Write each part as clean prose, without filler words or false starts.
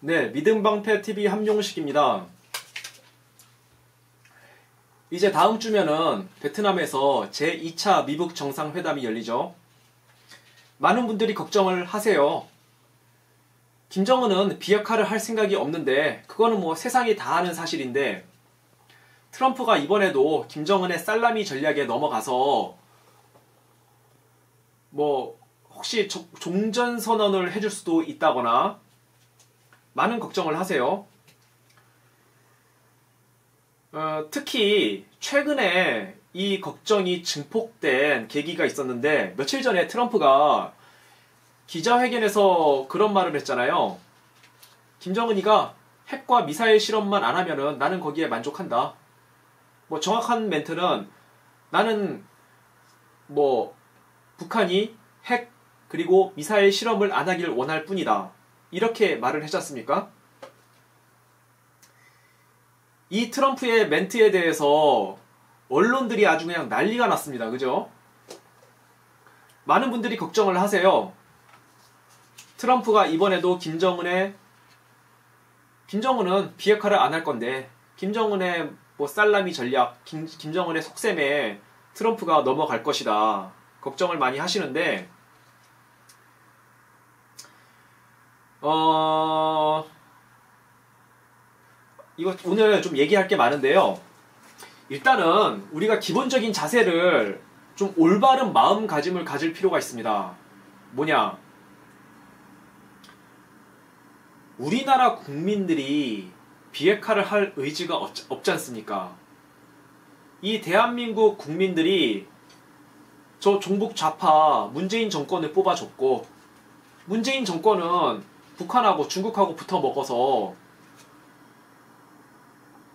네, 믿음방패TV 함용식입니다. 이제 다음 주면은 베트남에서 제2차 미북 정상회담이 열리죠. 많은 분들이 걱정을 하세요. 김정은은 비핵화를 할 생각이 없는데 그거는 뭐 세상이 다 아는 사실인데 트럼프가 이번에도 김정은의 살라미 전략에 넘어가서 뭐 혹시 종전선언을 해줄 수도 있다거나 많은 걱정을 하세요. 특히 최근에 이 걱정이 증폭된 계기가 있었는데 며칠 전에 트럼프가 기자회견에서 그런 말을 했잖아요. 김정은이가 핵과 미사일 실험만 안 하면은 나는 거기에 만족한다. 뭐 정확한 멘트는 나는 뭐 북한이 핵 그리고 미사일 실험을 안 하길 원할 뿐이다. 이렇게 말을 했지 않습니까? 이 트럼프의 멘트에 대해서 언론들이 아주 그냥 난리가 났습니다. 그죠? 많은 분들이 걱정을 하세요. 트럼프가 이번에도 김정은은 비핵화를 안 할 건데 김정은의 뭐 살라미 전략, 김정은의 속셈에 트럼프가 넘어갈 것이다. 걱정을 많이 하시는데 이거 오늘 좀 얘기할 게 많은데요. 일단은 우리가 기본적인 자세를 좀 올바른 마음가짐을 가질 필요가 있습니다. 뭐냐? 우리나라 국민들이 비핵화를 할 의지가 없지 않습니까? 이 대한민국 국민들이 저 종북 좌파 문재인 정권을 뽑아줬고 문재인 정권은 북한하고 중국하고 붙어 먹어서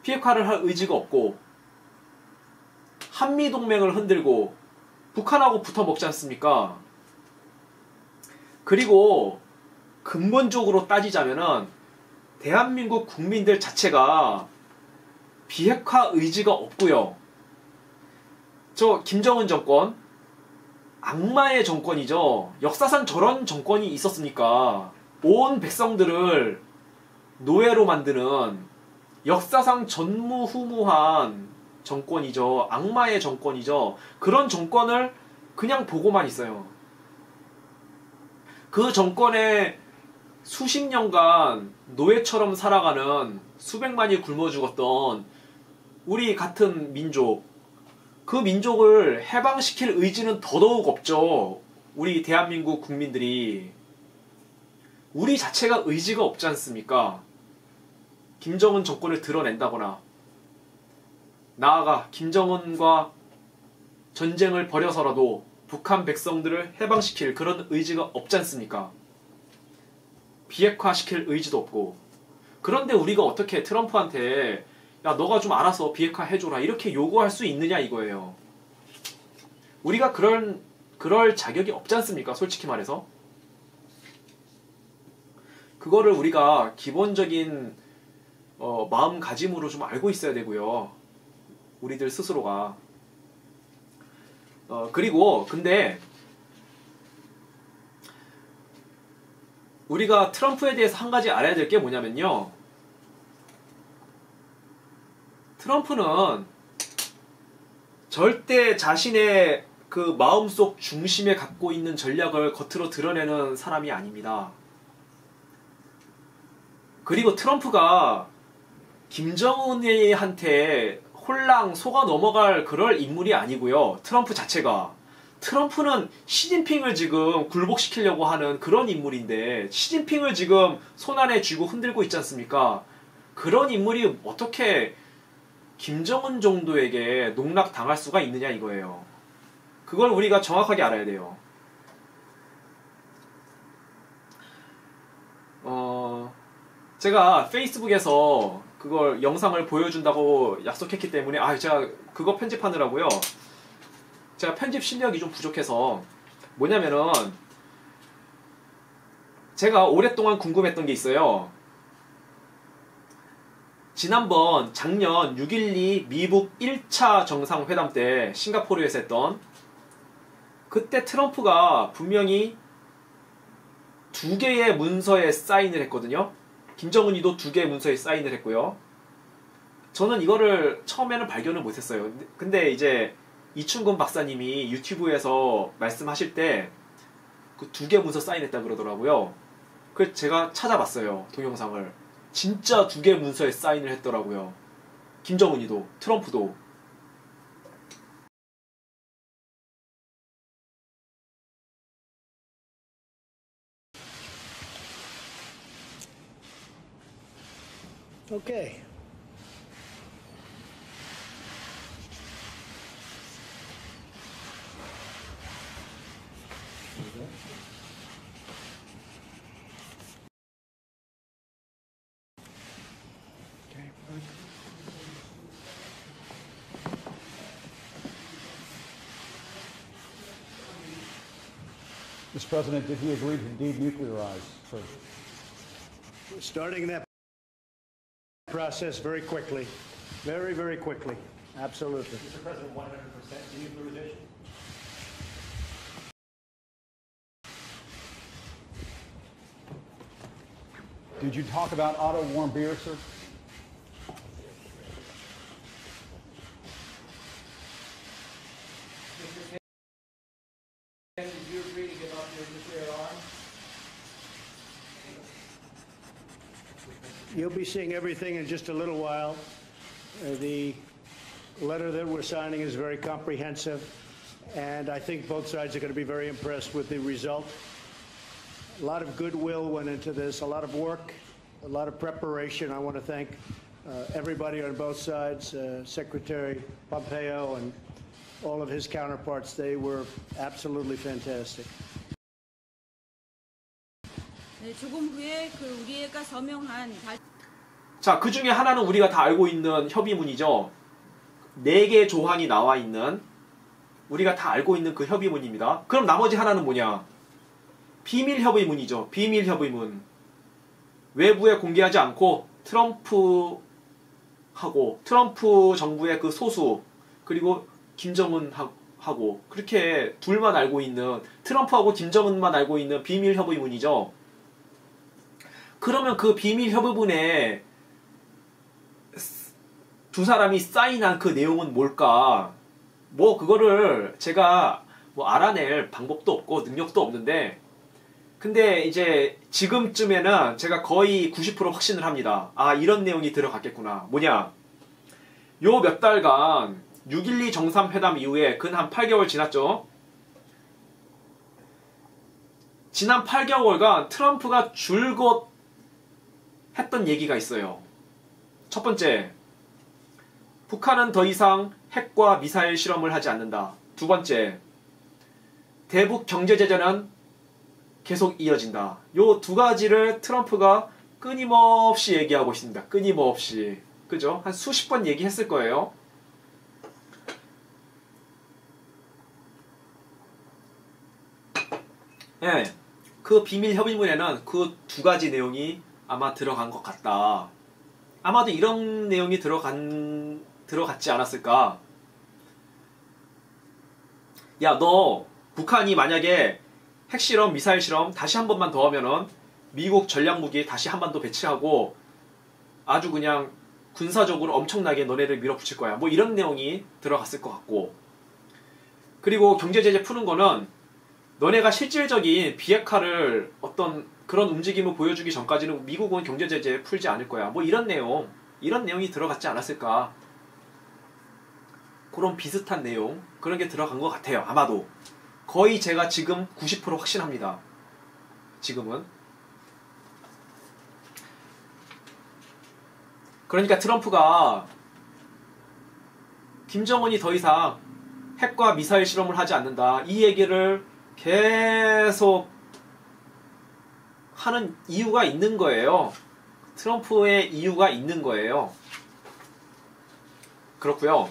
비핵화를 할 의지가 없고 한미동맹을 흔들고 북한하고 붙어 먹지 않습니까? 그리고 근본적으로 따지자면은 대한민국 국민들 자체가 비핵화 의지가 없고요. 저 김정은 정권 악마의 정권이죠. 역사상 저런 정권이 있었습니까? 온 백성들을 노예로 만드는 역사상 전무후무한 정권이죠. 악마의 정권이죠. 그런 정권을 그냥 보고만 있어요. 그 정권에 수십 년간 노예처럼 살아가는 수백만이 굶어 죽었던 우리 같은 민족, 그 민족을 해방시킬 의지는 더더욱 없죠. 우리 대한민국 국민들이. 우리 자체가 의지가 없지 않습니까? 김정은 정권을 드러낸다거나 나아가 김정은과 전쟁을 벌여서라도 북한 백성들을 해방시킬 그런 의지가 없지 않습니까? 비핵화시킬 의지도 없고. 그런데 우리가 어떻게 트럼프한테 야 너가 좀 알아서 비핵화 해줘라 이렇게 요구할 수 있느냐 이거예요. 우리가 그럴 자격이 없지 않습니까? 솔직히 말해서. 그거를 우리가 기본적인 마음가짐으로 좀 알고 있어야 되고요. 우리들 스스로가. 그리고 근데 우리가 트럼프에 대해서 한 가지 알아야 될 게 뭐냐면요. 트럼프는 절대 자신의 그 마음속 중심에 갖고 있는 전략을 겉으로 드러내는 사람이 아닙니다. 그리고 트럼프가 김정은한테 홀랑 속아 넘어갈 그럴 인물이 아니고요. 트럼프 자체가. 트럼프는 시진핑을 지금 굴복시키려고 하는 그런 인물인데 시진핑을 지금 손안에 쥐고 흔들고 있지 않습니까? 그런 인물이 어떻게 김정은 정도에게 농락당할 수가 있느냐 이거예요. 그걸 우리가 정확하게 알아야 돼요. 제가 페이스북에서 그걸 영상을 보여준다고 약속했기 때문에 제가 그거 편집하느라고요. 제가 편집 실력이 좀 부족해서 뭐냐면은 제가 오랫동안 궁금했던 게 있어요. 지난번 작년 6.12 미북 1차 정상회담 때 싱가포르에서 했던 그때 트럼프가 분명히 2개의 문서에 사인을 했거든요. 김정은이도 2개 문서에 사인을 했고요. 저는 이거를 처음에는 발견을 못했어요. 근데 이제 이충근 박사님이 유튜브에서 말씀하실 때 그 2개 문서 사인했다 그러더라고요. 그래서 제가 찾아봤어요. 동영상을. 진짜 2개 문서에 사인을 했더라고요. 김정은이도 트럼프도. Okay. Mr. President, did he agree to denuclearize first? We're starting that process very quickly. Very, very quickly. Absolutely. Mr. President, 100% denuclearization? Did you talk about auto warm beer, sir? Did you agree to give up your nuclear arms? You'll be seeing everything in just a little while. The letter that we're signing is very comprehensive, and I think both sides are going to be very impressed with the result. A lot of goodwill went into this, a lot of work, a lot of preparation. I want to thank everybody on both sides, Secretary Pompeo and all of his counterparts. They were absolutely fantastic. 네, 조금 후에 우리가 서명한 자, 그 중에 하나는 우리가 다 알고 있는 협의문이죠. 4개 조항이 나와 있는, 우리가 다 알고 있는 그 협의문입니다. 그럼 나머지 하나는 뭐냐? 비밀 협의문이죠. 비밀 협의문. 외부에 공개하지 않고 트럼프 정부의 그 소수, 그리고 김정은하고 그렇게 둘만 알고 있는, 트럼프하고 김정은만 알고 있는 비밀 협의문이죠. 그러면 그 비밀 협의문에 두 사람이 사인한 그 내용은 뭘까? 뭐 그거를 제가 뭐 알아낼 방법도 없고 능력도 없는데, 근데 이제 지금쯤에는 제가 거의 90% 확신을 합니다. 아, 이런 내용이 들어갔겠구나. 뭐냐? 요 몇 달간 6.12 정상회담 이후에 근 한 8개월 지났죠? 지난 8개월간 트럼프가 줄곧 했던 얘기가 있어요. 첫 번째, 북한은 더 이상 핵과 미사일 실험을 하지 않는다. 두 번째, 대북 경제 제재는 계속 이어진다. 요 2가지를 트럼프가 끊임없이 얘기하고 있습니다. 끊임없이. 그죠? 한 수십 번 얘기했을 거예요. 예, 그 비밀 협의문에는 그 2가지 내용이 아마 들어간 것 같다. 아마도 이런 내용이 들어갔지 않았을까? 야, 너 북한이 만약에 핵실험, 미사일 실험 다시 한 번만 더 하면은 미국 전략무기 다시 한 번 더 배치하고 아주 그냥 군사적으로 엄청나게 너네를 밀어붙일 거야. 뭐 이런 내용이 들어갔을 것 같고, 그리고 경제제재 푸는 거는 너네가 실질적인 비핵화를 어떤 그런 움직임을 보여주기 전까지는 미국은 경제제재 풀지 않을 거야. 뭐 이런 내용이 들어갔지 않았을까. 그런 비슷한 내용, 그런 게 들어간 것 같아요. 아마도. 거의 제가 지금 90% 확신합니다. 지금은. 그러니까 트럼프가 김정은이 더 이상 핵과 미사일 실험을 하지 않는다, 이 얘기를 계속 하는 이유가 있는 거예요. 트럼프의 이유가 있는 거예요. 그렇고요.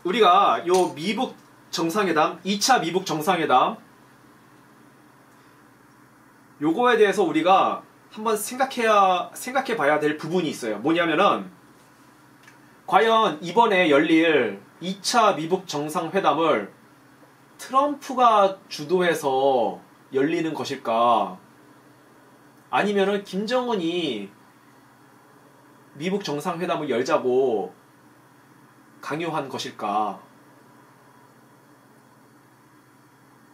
우리가 요 미북 정상회담, 2차 미북 정상회담, 요거에 대해서 우리가 한번 생각해 봐야 될 부분이 있어요. 뭐냐면은, 과연 이번에 열릴 2차 미북 정상회담을 트럼프가 주도해서 열리는 것일까? 아니면은 김정은이 미북 정상회담을 열자고 강요한 것일까?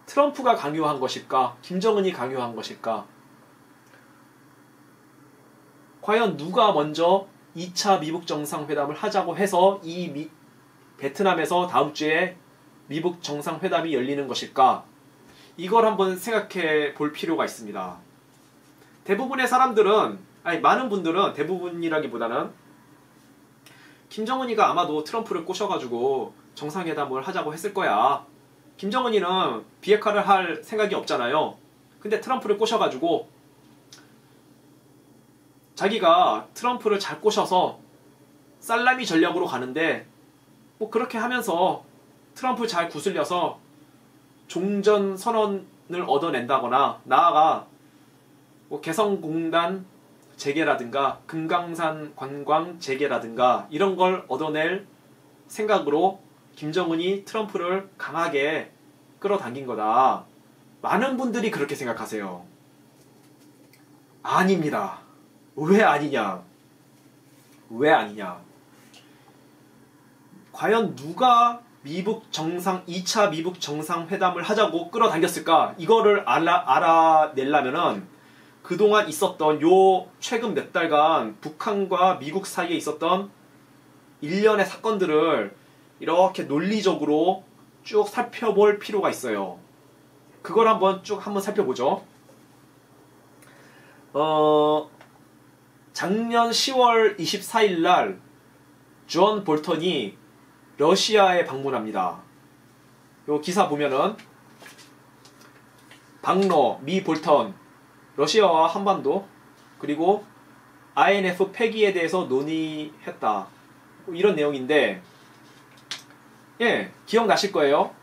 트럼프가 강요한 것일까? 김정은이 강요한 것일까? 과연 누가 먼저 2차 미북 정상회담을 하자고 해서 베트남에서 다음 주에 미북 정상회담이 열리는 것일까? 이걸 한번 생각해 볼 필요가 있습니다. 대부분의 사람들은, 아니 많은 분들은, 대부분이라기보다는 김정은이가 아마도 트럼프를 꼬셔가지고 정상회담을 하자고 했을 거야. 김정은이는 비핵화를 할 생각이 없잖아요. 근데 트럼프를 꼬셔가지고 자기가 트럼프를 잘 꼬셔서 살라미 전략으로 가는데 뭐 그렇게 하면서 트럼프 잘 구슬려서 종전 선언을 얻어낸다거나 나아가 뭐 개성공단 재개라든가 금강산 관광 재개라든가 이런 걸 얻어낼 생각으로 김정은이 트럼프를 강하게 끌어당긴 거다. 많은 분들이 그렇게 생각하세요. 아닙니다. 왜 아니냐? 왜 아니냐? 과연 누가 2차 미북 정상회담을 하자고 끌어당겼을까? 이거를 알아내려면은 그동안 있었던 최근 몇 달간 북한과 미국 사이에 있었던 일련의 사건들을 이렇게 논리적으로 쭉 살펴볼 필요가 있어요. 그걸 한번 살펴보죠. 작년 10월 24일 날 존 볼턴이 러시아에 방문합니다. 요 기사 보면은 박러, 미 볼턴, 러시아와 한반도, 그리고 INF 폐기에 대해서 논의했다. 이런 내용인데, 예, 기억나실 거예요.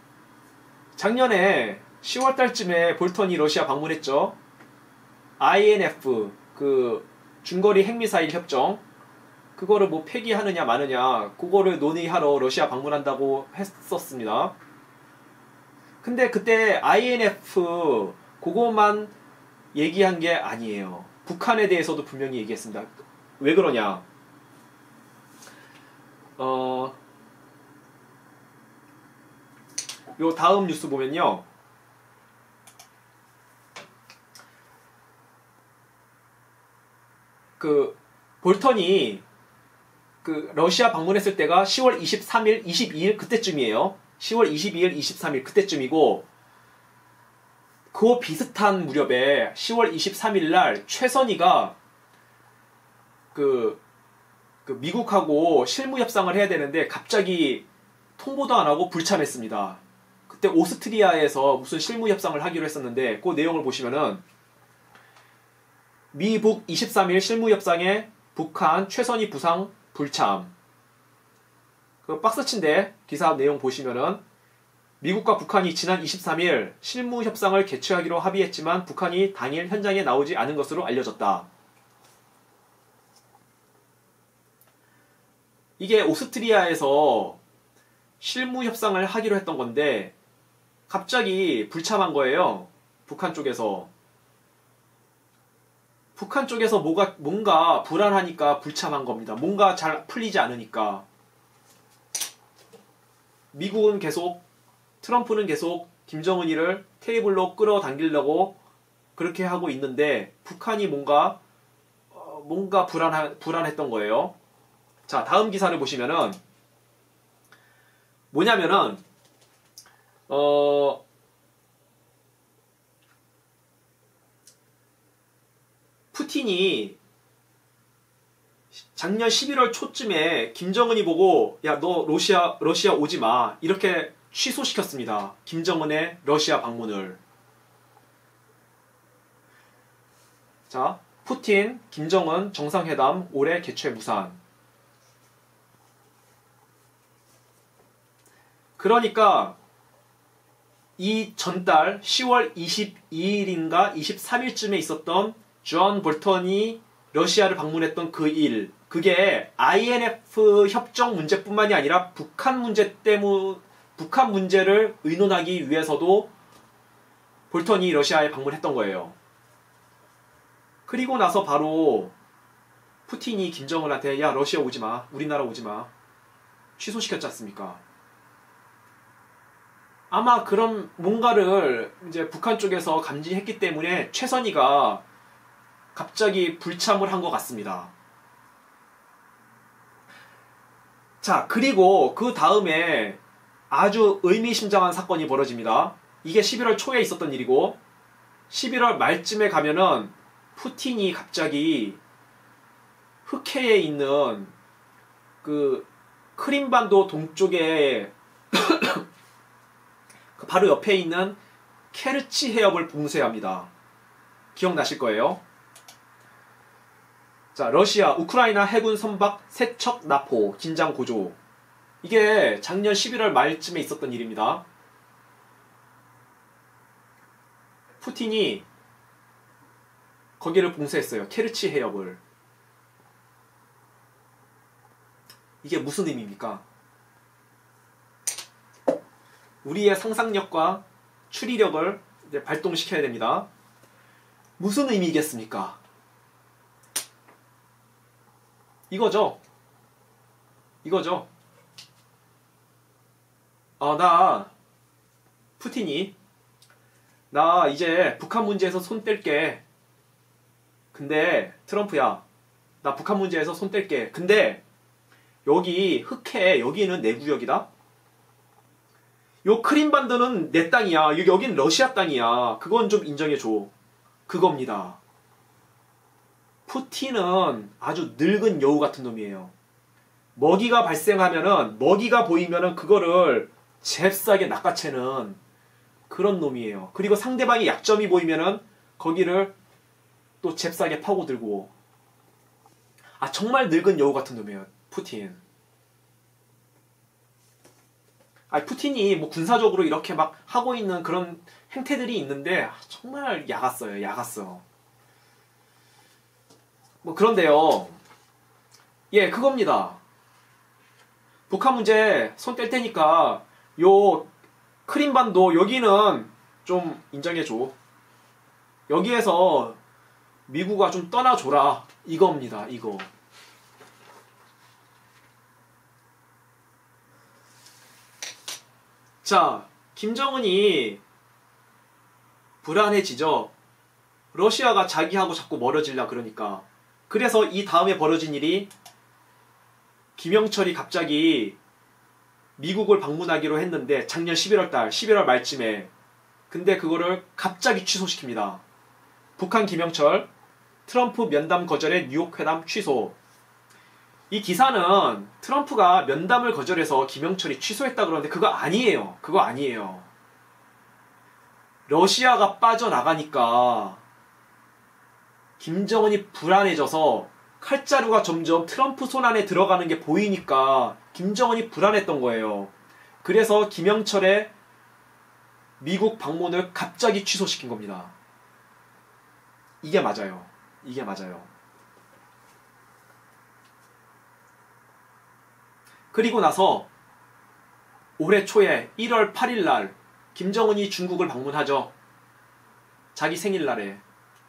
작년에 10월 달쯤에 볼턴이 러시아 방문했죠. INF, 중거리 핵미사일 협정, 그거를 뭐 폐기하느냐 마느냐, 그거를 논의하러 러시아 방문한다고 했었습니다. 근데 그때 INF 그거만 얘기한 게 아니에요. 북한에 대해서도 분명히 얘기했습니다. 왜 그러냐? 요 다음 뉴스 보면요. 볼턴이 러시아 방문했을 때가 10월 23일, 22일 그때쯤이에요. 10월 22일, 23일 그때쯤이고, 그 비슷한 무렵에 10월 23일 날 최선희가 미국하고 실무 협상을 해야 되는데 갑자기 통보도 안 하고 불참했습니다. 그때 오스트리아에서 무슨 실무 협상을 하기로 했었는데 그 내용을 보시면은 미북 23일 실무 협상에 북한 최선희 부상 불참. 박스친데 기사 내용 보시면은 미국과 북한이 지난 23일 실무 협상을 개최하기로 합의했지만 북한이 당일 현장에 나오지 않은 것으로 알려졌다. 이게 오스트리아에서 실무 협상을 하기로 했던 건데 갑자기 불참한 거예요. 북한 쪽에서. 북한 쪽에서 뭔가 불안하니까 불참한 겁니다. 뭔가 잘 풀리지 않으니까. 미국은 계속, 트럼프는 계속 김정은이를 테이블로 끌어당기려고 그렇게 하고 있는데 북한이 뭔가 불안했던 거예요. 자, 다음 기사를 보시면은 뭐냐면은 푸틴이 작년 11월 초쯤에 김정은이 보고 야, 너 러시아 오지 마. 이렇게 취소시켰습니다. 김정은의 러시아 방문을. 자, 푸틴, 김정은 정상회담 올해 개최 무산. 그러니까 이 전달 10월 22일인가 23일쯤에 있었던 존 볼턴이 러시아를 방문했던 그 일, 그게 INF 협정 문제뿐만이 아니라 북한 문제를 의논하기 위해서도 볼턴이 러시아에 방문했던 거예요. 그리고 나서 바로 푸틴이 김정은한테 야 러시아 오지 마, 우리나라 오지 마 취소시켰지 않습니까? 아마 그런 뭔가를 이제 북한 쪽에서 감지했기 때문에 최선희가 갑자기 불참을 한 것 같습니다. 자, 그리고 그 다음에 아주 의미심장한 사건이 벌어집니다. 이게 11월 초에 있었던 일이고 11월 말쯤에 가면은 푸틴이 갑자기 흑해에 있는 그 크림반도 동쪽에 바로 옆에 있는 케르치 해협을 봉쇄합니다. 기억나실 거예요. 자, 러시아, 우크라이나 해군 선박 세척 나포 긴장 고조. 이게 작년 11월 말쯤에 있었던 일입니다. 푸틴이 거기를 봉쇄했어요. 케르치 해협을. 이게 무슨 의미입니까? 우리의 상상력과 추리력을 이제 발동시켜야 됩니다. 무슨 의미겠습니까? 이거죠. 이거죠. 푸틴이 나 이제 북한 문제에서 손 뗄게. 근데 트럼프야, 나 북한 문제에서 손 뗄게. 근데 여기 흑해, 여기는 내 구역이다. 요 크림반도는 내 땅이야. 여긴 러시아 땅이야. 그건 좀 인정해줘. 그겁니다. 푸틴은 아주 늙은 여우 같은 놈이에요. 먹이가 발생하면은, 먹이가 보이면은 그거를 잽싸게 낚아채는 그런 놈이에요. 그리고 상대방이 약점이 보이면은 거기를 또 잽싸게 파고들고. 정말 늙은 여우 같은 놈이에요. 푸틴. 푸틴이 뭐 군사적으로 이렇게 막 하고 있는 그런 행태들이 있는데 정말 야갔어요. 야갔어. 뭐 그런데요. 예, 그겁니다. 북한 문제 손 뗄 테니까 요 크림반도 여기는 좀 인정해줘. 여기에서 미국아 좀 떠나줘라. 이겁니다. 이거. 자, 김정은이 불안해지죠. 러시아가 자기하고 자꾸 멀어지려 그러니까. 그래서 이 다음에 벌어진 일이 김영철이 갑자기 미국을 방문하기로 했는데 작년 11월 말쯤에. 근데 그거를 갑자기 취소시킵니다. 북한 김영철, 트럼프 면담 거절에 뉴욕 회담 취소. 이 기사는 트럼프가 면담을 거절해서 김영철이 취소했다 그러는데 그거 아니에요. 그거 아니에요. 러시아가 빠져나가니까 김정은이 불안해져서 칼자루가 점점 트럼프 손 안에 들어가는 게 보이니까 김정은이 불안했던 거예요. 그래서 김영철의 미국 방문을 갑자기 취소시킨 겁니다. 이게 맞아요. 이게 맞아요. 그리고 나서 올해 초에 1월 8일 날 김정은이 중국을 방문하죠. 자기 생일날에.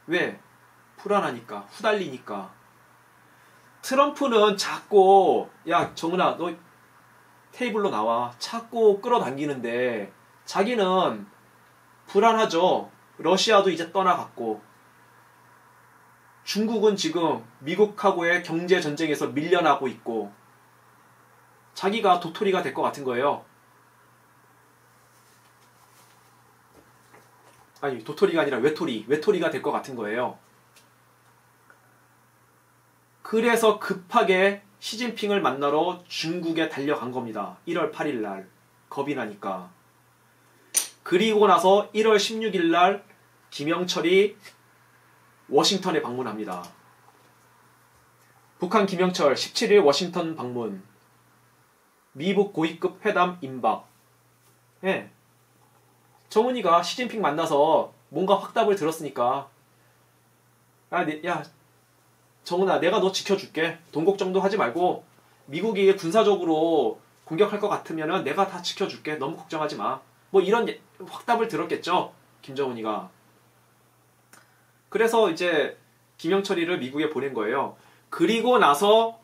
왜? 불안하니까. 후달리니까. 트럼프는 자꾸 야 정은아 너 테이블로 나와. 자꾸 끌어당기는데 자기는 불안하죠. 러시아도 이제 떠나갔고 중국은 지금 미국하고의 경제전쟁에서 밀려나고 있고 자기가 도토리가 될 것 같은 거예요. 아니 도토리가 아니라 외톨이가 될 것 같은 거예요. 그래서 급하게 시진핑을 만나러 중국에 달려간 겁니다. 1월 8일 날 겁이 나니까. 그리고 나서 1월 16일 날 김영철이 워싱턴에 방문합니다. 북한 김영철 17일 워싱턴 방문. 미국 고위급 회담 임박. 예. 정은이가 시진핑 만나서 뭔가 확답을 들었으니까 야 정은아 내가 너 지켜줄게. 돈 걱정도 하지 말고 미국이 군사적으로 공격할 것 같으면 내가 다 지켜줄게. 너무 걱정하지 마. 뭐 이런 확답을 들었겠죠. 김정은이가. 그래서 이제 김영철이를 미국에 보낸 거예요. 그리고 나서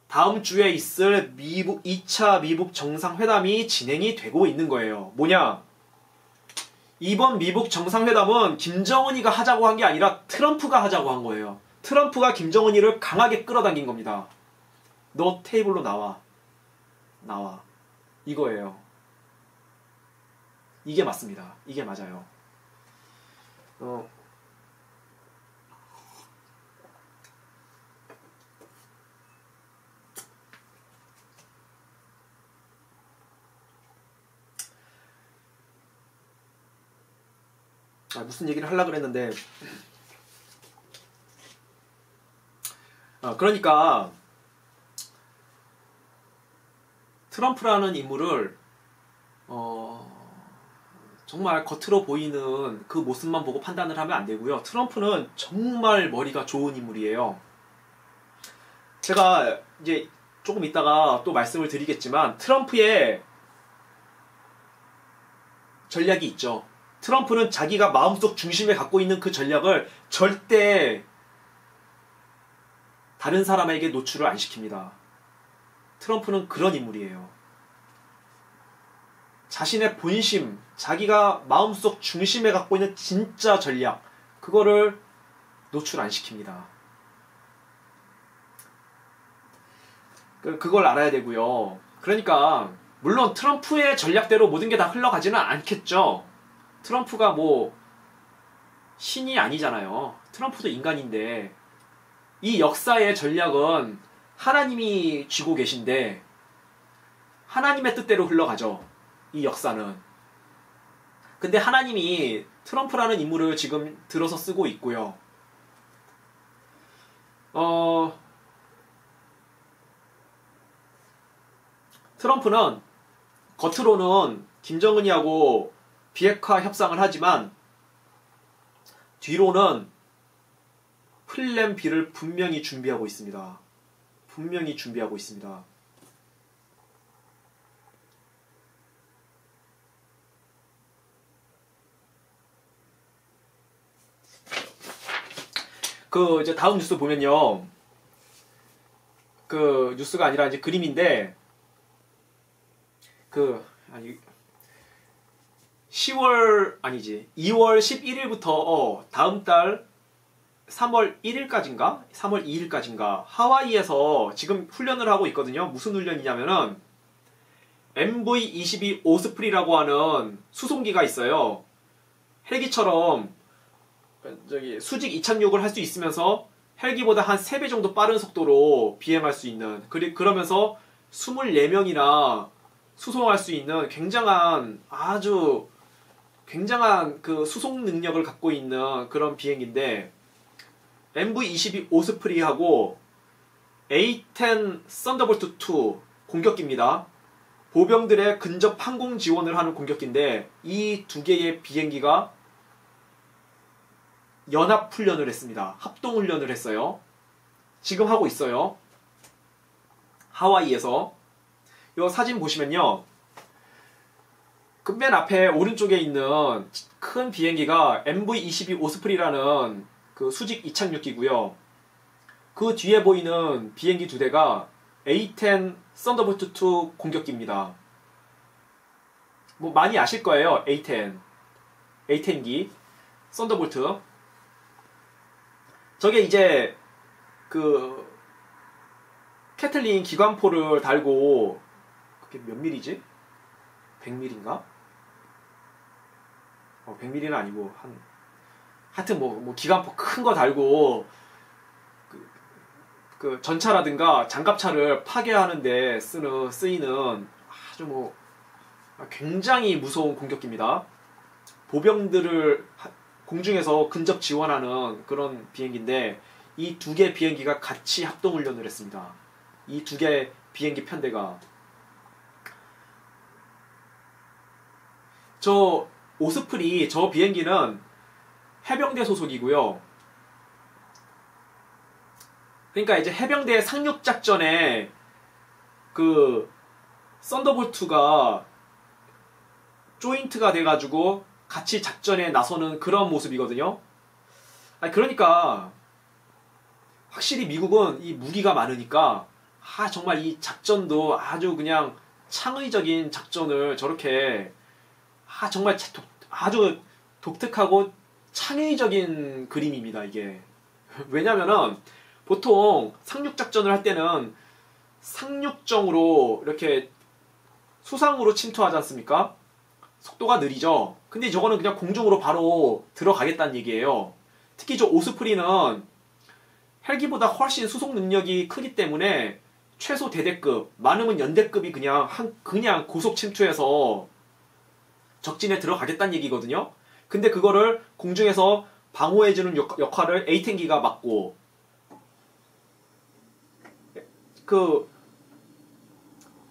다음 주에 있을 2차 미북 정상회담이 진행이 되고 있는 거예요. 뭐냐? 이번 미북 정상회담은 김정은이가 하자고 한 게 아니라 트럼프가 하자고 한 거예요. 트럼프가 김정은이를 강하게 끌어당긴 겁니다. 너 테이블로 나와. 나와. 이거예요. 이게 맞습니다. 이게 맞아요. 무슨 얘기를 하려고 그랬는데 그러니까 트럼프라는 인물을 정말 겉으로 보이는 그 모습만 보고 판단을 하면 안 되고요. 트럼프는 정말 머리가 좋은 인물이에요. 제가 이제 조금 이따가 또 말씀을 드리겠지만 트럼프의 전략이 있죠. 트럼프는 자기가 마음속 중심에 갖고 있는 그 전략을 절대 다른 사람에게 노출을 안 시킵니다. 트럼프는 그런 인물이에요. 자신의 본심, 자기가 마음속 중심에 갖고 있는 진짜 전략, 그거를 노출 안 시킵니다. 그걸 알아야 되고요. 그러니까 물론 트럼프의 전략대로 모든 게 다 흘러가지는 않겠죠. 트럼프가 뭐 신이 아니잖아요. 트럼프도 인간인데 이 역사의 전략은 하나님이 쥐고 계신데 하나님의 뜻대로 흘러가죠. 이 역사는. 근데 하나님이 트럼프라는 인물을 지금 들어서 쓰고 있고요. 트럼프는 겉으로는 김정은이하고 비핵화 협상을 하지만 뒤로는 플랜 B를 분명히 준비하고 있습니다. 분명히 준비하고 있습니다. 이제 다음 뉴스 보면요. 뉴스가 아니라 이제 그림인데 2월 11일부터 다음 달 3월 1일까지인가? 3월 2일까지인가? 하와이에서 지금 훈련을 하고 있거든요. 무슨 훈련이냐면은 MV-22 오스프리라고 하는 수송기가 있어요. 헬기처럼 수직 이착륙을 할 수 있으면서 헬기보다 한 3배 정도 빠른 속도로 비행할 수 있는, 그러면서 24명이나 수송할 수 있는 아주 굉장한 그 수송 능력을 갖고 있는 그런 비행기인데, MV-22 오스프리하고 A-10 썬더볼트 2 공격기입니다. 보병들의 근접 항공 지원을 하는 공격기인데, 이 두 개의 비행기가 연합 훈련을 했습니다. 합동 훈련을 했어요. 지금 하고 있어요. 하와이에서. 이 사진 보시면요. 그 맨 앞에 오른쪽에 있는 큰 비행기가 MV-22 오스프리라는 그 수직 이착륙기고요. 그 뒤에 보이는 비행기 두 대가 A-10 썬더볼트 2 공격기입니다. 뭐 많이 아실 거예요. A-10기 썬더볼트. 저게 이제 캐틀린 기관포를 달고, 그게 몇 밀리지? 100mm인가? 100mm는 아니고 하여튼 뭐 기관포 큰 거 달고 그 전차라든가 장갑차를 파괴하는데 쓰이는 아주 굉장히 무서운 공격기입니다. 보병들을 공중에서 근접 지원하는 그런 비행기인데, 이 두 개 비행기가 같이 합동훈련을 했습니다. 이 두 개 비행기 편대가. 저 오스프리, 저 비행기는 해병대 소속이고요. 그러니까 이제 해병대 상륙작전에 썬더볼트가 조인트가 돼가지고 같이 작전에 나서는 그런 모습이거든요. 아니, 그러니까 확실히 미국은 이 무기가 많으니까 정말 이 작전도 아주 그냥 창의적인 작전을 저렇게 정말 아주 독특하고 창의적인 그림입니다, 이게. 왜냐면은 보통 상륙작전을 할 때는 상륙정으로 이렇게 수상으로 침투하지 않습니까? 속도가 느리죠. 근데 저거는 그냥 공중으로 바로 들어가겠다는 얘기예요. 특히 저 오스프리는 헬기보다 훨씬 수송 능력이 크기 때문에 최소 대대급, 많으면 연대급이 그냥 고속 침투해서 적진에 들어가겠다는 얘기거든요. 근데 그거를 공중에서 방어해주는 역할을 A탱기가 맡고,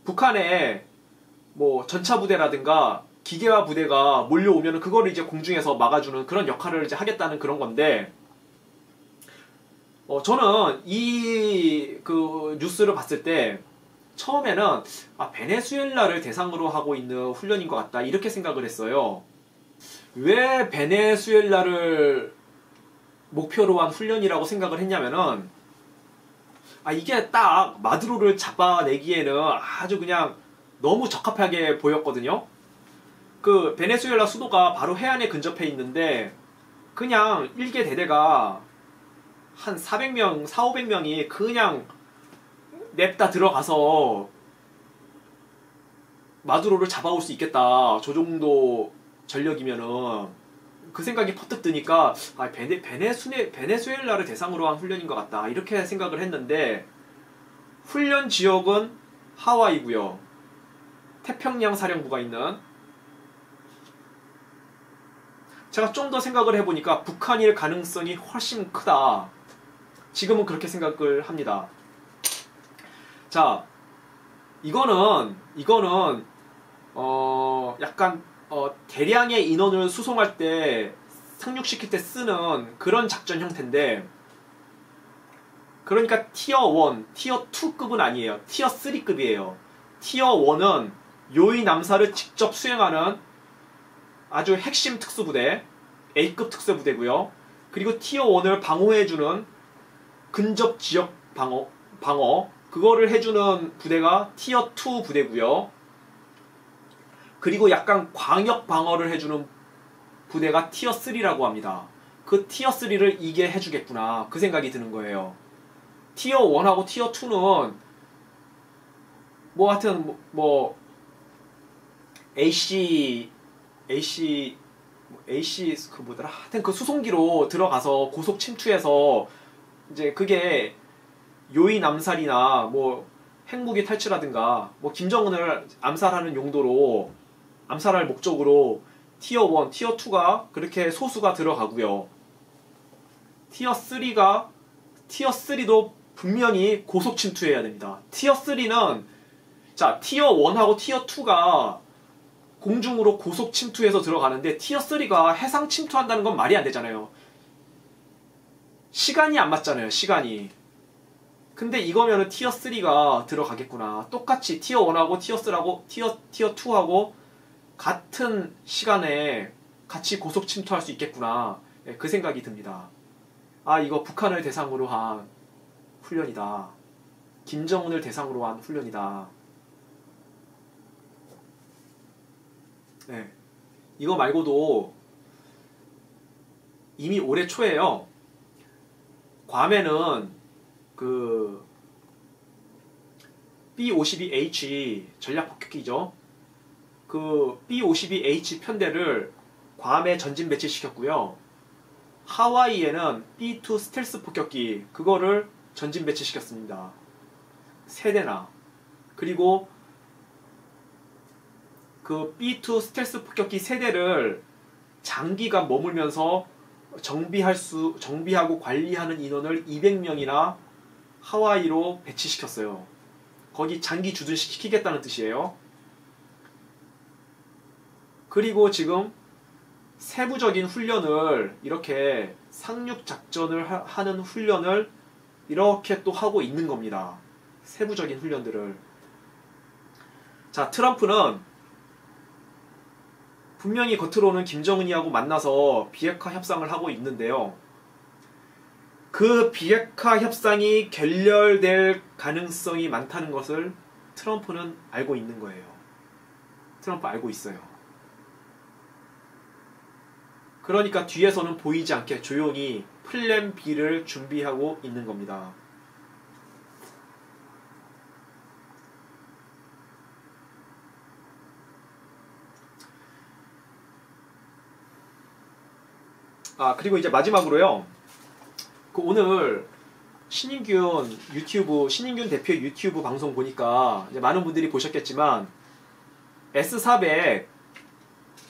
북한에 뭐 전차부대라든가 기계화 부대가 몰려오면 그거를 이제 공중에서 막아주는 그런 역할을 이제 하겠다는 그런 건데, 저는 그 뉴스를 봤을 때 처음에는 베네수엘라를 대상으로 하고 있는 훈련인 것 같다, 이렇게 생각을 했어요. 왜 베네수엘라를 목표로 한 훈련이라고 생각을 했냐면은, 이게 딱 마두로를 잡아내기에는 아주 그냥 너무 적합하게 보였거든요. 그 베네수엘라 수도가 바로 해안에 근접해 있는데 그냥 일개 대대가 한 400명, 500명이 그냥 냅다 들어가서 마두로를 잡아올 수 있겠다, 저 정도 전력이면은. 그 생각이 퍼뜩 드니까 베네수엘라를 대상으로 한 훈련인 것 같다, 이렇게 생각을 했는데, 훈련 지역은 하와이고요. 태평양 사령부가 있는. 제가 좀 더 생각을 해보니까 북한일 가능성이 훨씬 크다, 지금은 그렇게 생각을 합니다. 자, 이거는 약간 대량의 인원을 수송할 때, 상륙시킬 때 쓰는 그런 작전 형태인데, 그러니까 티어 1, 티어 2급은 아니에요. 티어 3급이에요. 티어 1은 요의 남사를 직접 수행하는 아주 핵심 특수부대, A급 특수부대고요. 그리고 티어 1을 방어해주는 근접 지역 방어, 그거를 해주는 부대가 티어 2 부대고요. 그리고 약간 광역 방어를 해주는 부대가 티어 3라고 합니다. 그 티어 3를 이게 해주겠구나, 그 생각이 드는 거예요. 티어 1하고 티어 2는 하여튼 하여튼 그 수송기로 들어가서 고속 침투해서 이제 그게 요의 남살이나 핵무기 탈취라든가 김정은을 암살하는 용도로, 암살할 목적으로 티어 1, 티어 2가 그렇게 소수가 들어가고요. 티어 3도 분명히 고속 침투해야 됩니다. 티어 3는, 티어 1하고 티어 2가 공중으로 고속 침투해서 들어가는데, 티어 3가 해상 침투한다는 건 말이 안 되잖아요. 시간이 안 맞잖아요, 시간이. 근데 이거면은 티어 3가 들어가겠구나. 똑같이 티어 1하고 티어 3하고 티어 2하고 같은 시간에 같이 고속 침투할 수 있겠구나, 그 생각이 듭니다. 이거 북한을 대상으로 한 훈련이다. 김정은을 대상으로 한 훈련이다. 네. 이거 말고도 이미 올해 초에요. 괌에는 그 B-52H 전략 폭격기죠. 그 B-52H 편대를 괌에 전진 배치시켰고요. 하와이에는 B-2 스텔스 폭격기, 그거를 전진 배치시켰습니다. 3대나. 그리고 그 B-2 스텔스 폭격기 3대를 장기간 머물면서 정비하고 관리하는 인원을 200명이나 하와이로 배치시켰어요. 거기 장기 주둔시키겠다는 뜻이에요. 그리고 지금 세부적인 훈련을, 이렇게 상륙작전을 하는 훈련을 이렇게 또 하고 있는 겁니다. 세부적인 훈련들을. 자, 트럼프는 분명히 겉으로는 김정은이하고 만나서 비핵화 협상을 하고 있는데요. 그 비핵화 협상이 결렬될 가능성이 많다는 것을 트럼프는 알고 있는 거예요. 트럼프 알고 있어요. 그러니까 뒤에서는 보이지 않게 조용히 플랜 B를 준비하고 있는 겁니다. 그리고 이제 마지막으로요. 오늘 신인균 대표 유튜브 방송 보니까 이제 많은 분들이 보셨겠지만 S-400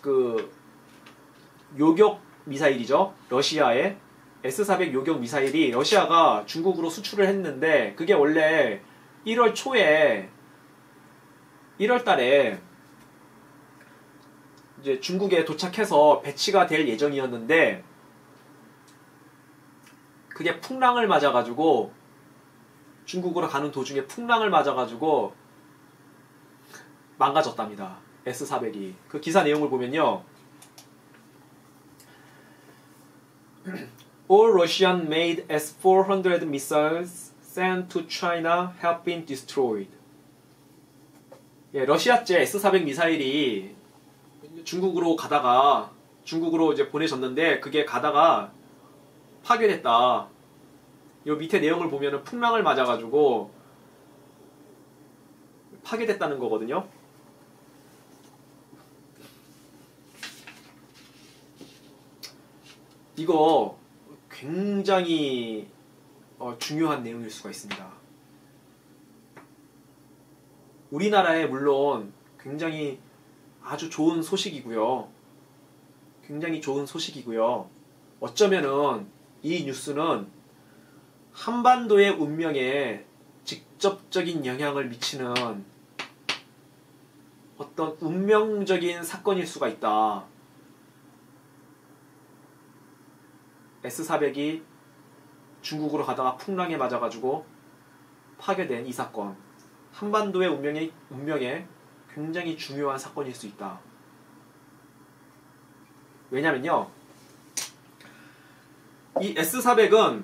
그 요격 미사일이죠. 러시아의 S-400 요격 미사일이 러시아가 중국으로 수출을 했는데 그게 원래 1월 초에 1월 달에 이제 중국에 도착해서 배치가 될 예정이었는데 그게 풍랑을 맞아가지고 중국으로 가는 도중에 풍랑을 맞아가지고 망가졌답니다. S-400이. 그 기사 내용을 보면요. All Russian-made S-400 missiles sent to China have been destroyed. 예, 러시아제 S-400 미사일이 중국으로 이제 보내졌는데 그게 가다가 파괴됐다. 요 밑에 내용을 보면은 풍랑을 맞아가지고 파괴됐다는 거거든요. 이거 굉장히 중요한 내용일 수가 있습니다. 우리나라에 물론 굉장히 아주 좋은 소식이고요. 굉장히 좋은 소식이고요. 어쩌면은 이 뉴스는 한반도의 운명에 직접적인 영향을 미치는 어떤 운명적인 사건일 수가 있다. S-400이 중국으로 가다가 풍랑에 맞아가지고 파괴된 이 사건. 한반도의 운명에 굉장히 중요한 사건일 수 있다. 왜냐면요. 이 S-400은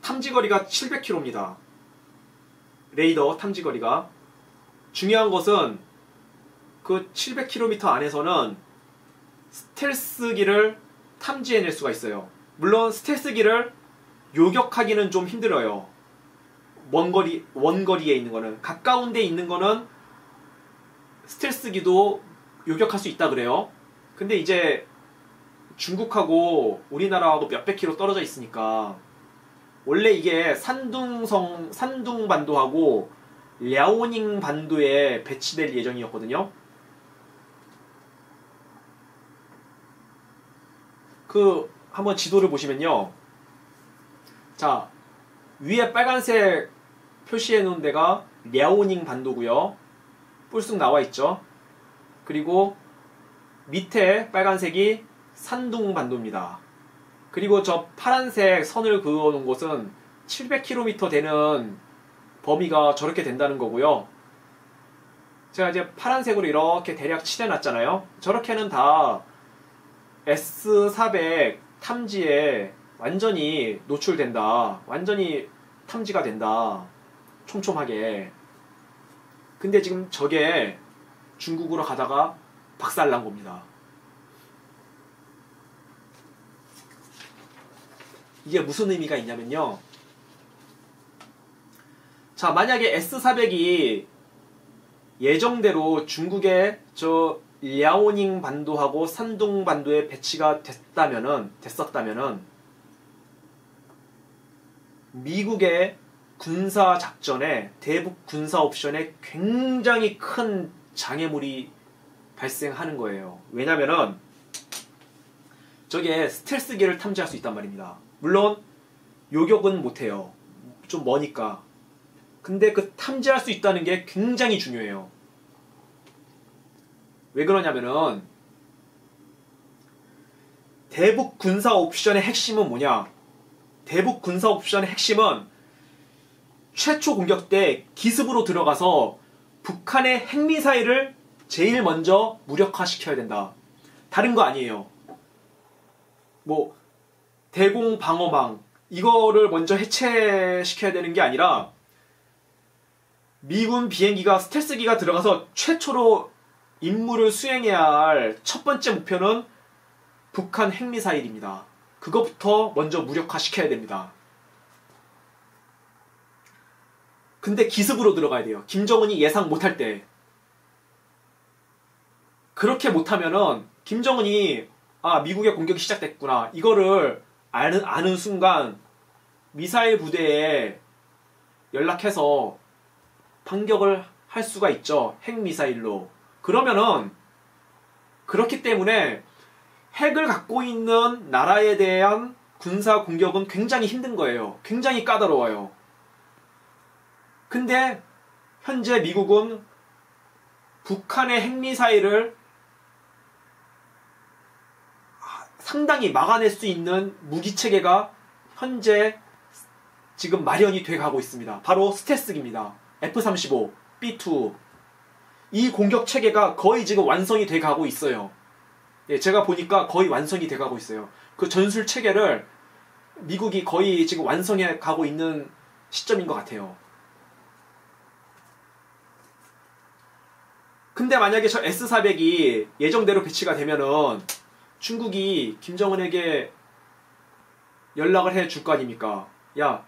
탐지거리가 700km입니다. 레이더 탐지거리가. 중요한 것은 그 700km 안에서는 스텔스기를 탐지해낼 수가 있어요. 물론 스텔스기를 요격하기는 좀 힘들어요. 원거리에 있는 거는. 가까운 데 있는 거는 스텔스기도 요격할 수 있다 그래요. 근데 이제 중국하고 우리나라하고 몇백 킬로 떨어져 있으니까 원래 이게 산둥 반도하고 랴오닝 반도에 배치될 예정이었거든요. 한번 지도를 보시면요. 자, 위에 빨간색 표시해 놓은 데가 랴오닝 반도고요. 뿔쑥 나와 있죠. 그리고 밑에 빨간색이 산둥 반도입니다. 그리고 저 파란색 선을 그어 놓은 곳은 700km 되는 범위가 저렇게 된다는 거고요. 제가 이제 파란색으로 이렇게 대략 칠해 놨잖아요. 저렇게는 다 S-400 탐지에 완전히 노출된다. 완전히 탐지가 된다. 촘촘하게. 근데 지금 저게 중국으로 가다가 박살난 겁니다. 이게 무슨 의미가 있냐면요. 자, 만약에 S-400이 예정대로 중국의 저 랴오닝 반도하고 산둥 반도에 배치가 됐었다면은 미국의 군사 작전에 대북 군사 옵션에 굉장히 큰 장애물이 발생하는 거예요. 왜냐면은 저게 스텔스기를 탐지할 수 있단 말입니다. 물론 요격은 못해요. 좀 머니까. 근데 그 탐지할 수 있다는 게 굉장히 중요해요. 왜 그러냐면은 대북 군사 옵션의 핵심은 뭐냐? 대북 군사 옵션의 핵심은 최초 공격 때 기습으로 들어가서 북한의 핵미사일을 제일 먼저 무력화시켜야 된다. 다른 거 아니에요. 뭐 대공 방어망 이거를 먼저 해체시켜야 되는 게 아니라 미군 비행기가 스텔스기가 들어가서 최초로 임무를 수행해야 할 첫 번째 목표는 북한 핵미사일입니다. 그것부터 먼저 무력화시켜야 됩니다. 근데 기습으로 들어가야 돼요. 김정은이 예상 못할 때. 그렇게 못하면은 김정은이 미국의 공격이 시작됐구나. 이거를 아는 순간 미사일 부대에 연락해서 반격을 할 수가 있죠. 핵미사일로. 그러면은 그렇기 때문에 핵을 갖고 있는 나라에 대한 군사 공격은 굉장히 힘든 거예요. 굉장히 까다로워요. 근데 현재 미국은 북한의 핵미사일을 상당히 막아낼 수 있는 무기체계가 현재 지금 마련이 돼 가고 있습니다. 바로 스텔스기입니다. F-35, B-2. 이 공격 체계가 거의 지금 완성이 돼 가고 있어요. 예, 제가 보니까 거의 완성이 돼 가고 있어요. 그 전술 체계를 미국이 거의 지금 완성해 가고 있는 시점인 것 같아요. 근데 만약에 저 S-400이 예정대로 배치가 되면은 중국이 김정은에게 연락을 해 줄 거 아닙니까? 야,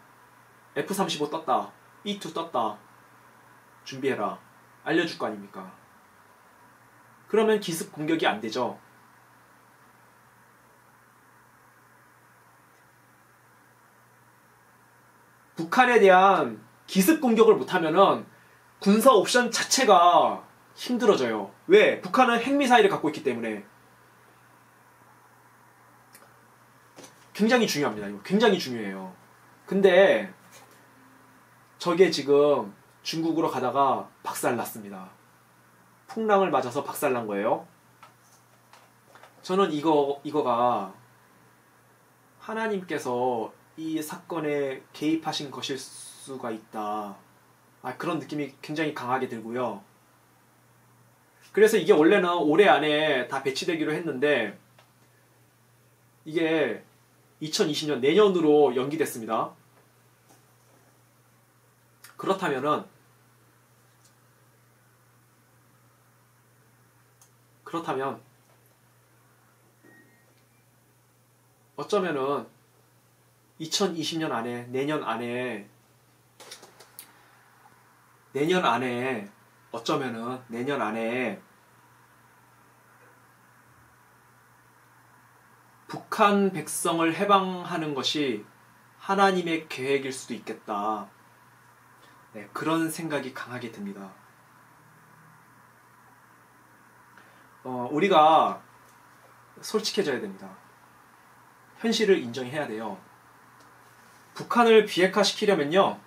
F-35 떴다. B-2 떴다. 준비해라. 알려줄 거 아닙니까? 그러면 기습 공격이 안 되죠. 북한에 대한 기습 공격을 못하면은 군사 옵션 자체가 힘들어져요. 왜? 북한은 핵미사일을 갖고 있기 때문에. 굉장히 중요합니다. 이거 굉장히 중요해요. 근데 저게 지금 중국으로 가다가 박살났습니다. 풍랑을 맞아서 박살난 거예요. 저는 이거가 하나님께서 이 사건에 개입하신 것일 수가 있다. 그런 느낌이 굉장히 강하게 들고요. 그래서 이게 원래는 올해 안에 다 배치되기로 했는데 이게 2020년 내년으로 연기됐습니다. 그렇다면 어쩌면은 2020년 안에 내년 안에 어쩌면은 내년 안에 북한 백성을 해방하는 것이 하나님의 계획일 수도 있겠다. 네, 그런 생각이 강하게 듭니다. 우리가 솔직해져야 됩니다. 현실을 인정해야 돼요. 북한을 비핵화시키려면요,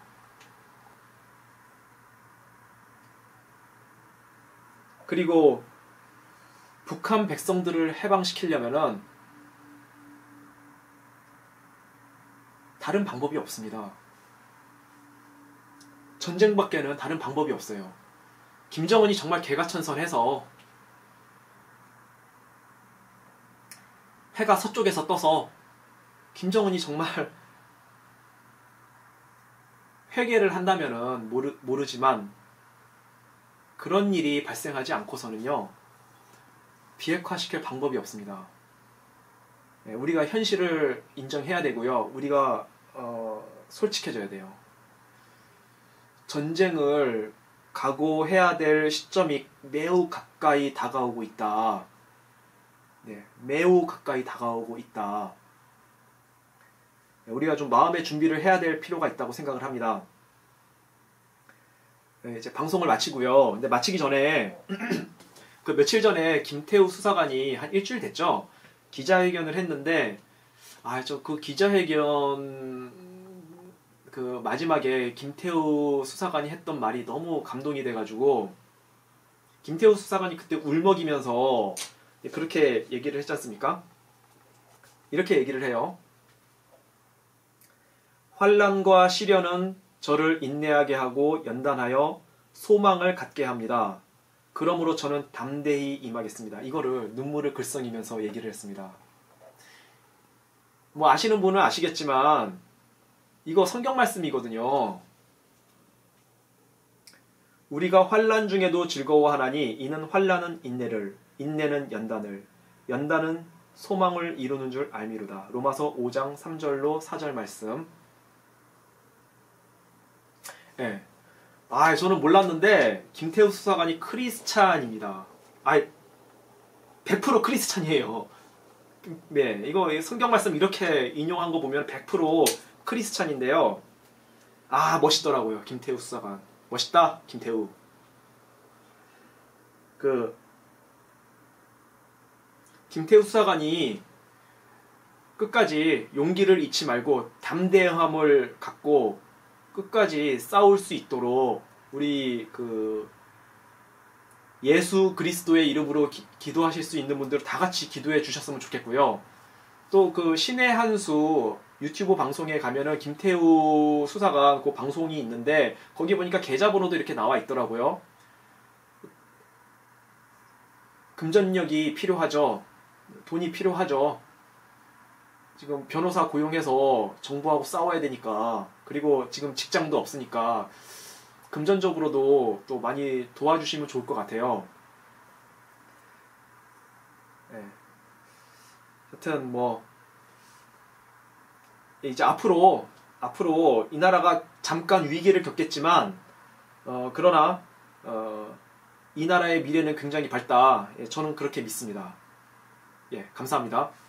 그리고 북한 백성들을 해방시키려면은 다른 방법이 없습니다. 전쟁밖에는 다른 방법이 없어요. 김정은이 정말 개가천선해서 해가 서쪽에서 떠서 김정은이 정말 회개를 한다면은 모르지만 그런 일이 발생하지 않고서는요, 비핵화시킬 방법이 없습니다. 네, 우리가 현실을 인정해야 되고요. 우리가 솔직해져야 돼요. 전쟁을 각오해야 될 시점이 매우 가까이 다가오고 있다. 네, 매우 가까이 다가오고 있다. 네, 우리가 좀 마음의 준비를 해야 될 필요가 있다고 생각을 합니다. 네, 이제 방송을 마치고요. 근데 마치기 전에 그 며칠 전에 김태우 수사관이 한 일주일 됐죠? 기자회견을 했는데 저 그 기자회견 그 마지막에 김태우 수사관이 했던 말이 너무 감동이 돼가지고 김태우 수사관이 그때 울먹이면서 그렇게 얘기를 했지 않습니까? 이렇게 얘기를 해요. 환난과 시련은 저를 인내하게 하고 연단하여 소망을 갖게 합니다. 그러므로 저는 담대히 임하겠습니다. 이거를 눈물을 글썽이면서 얘기를 했습니다. 뭐 아시는 분은 아시겠지만 이거 성경 말씀이거든요. 우리가 환난 중에도 즐거워하나니 이는 환난은 인내를, 인내는 연단을, 연단은 소망을 이루는 줄 알미로다. 로마서 5장 3절로 4절 말씀. 예. 저는 몰랐는데 김태우 수사관이 크리스찬입니다. 100% 크리스찬이에요. 네, 이거 성경 말씀 이렇게 인용한 거 보면 100% 크리스찬인데요. 멋있더라고요. 김태우 수사관. 멋있다, 김태우. 김태우 수사관이 끝까지 용기를 잃지 말고 담대함을 갖고 끝까지 싸울 수 있도록 우리 예수 그리스도의 이름으로 기도하실 수 있는 분들 다 같이 기도해 주셨으면 좋겠고요. 또 신의 한수 유튜브 방송에 가면은 김태우 수사관 그 방송이 있는데 거기 보니까 계좌번호도 이렇게 나와 있더라고요. 금전력이 필요하죠. 돈이 필요하죠. 지금 변호사 고용해서 정부하고 싸워야 되니까, 그리고 지금 직장도 없으니까 금전적으로도 또 많이 도와주시면 좋을 것 같아요. 네. 하여튼 이제 앞으로 이 나라가 잠깐 위기를 겪겠지만 그러나 이 나라의 미래는 굉장히 밝다. 저는 그렇게 믿습니다. 감사합니다.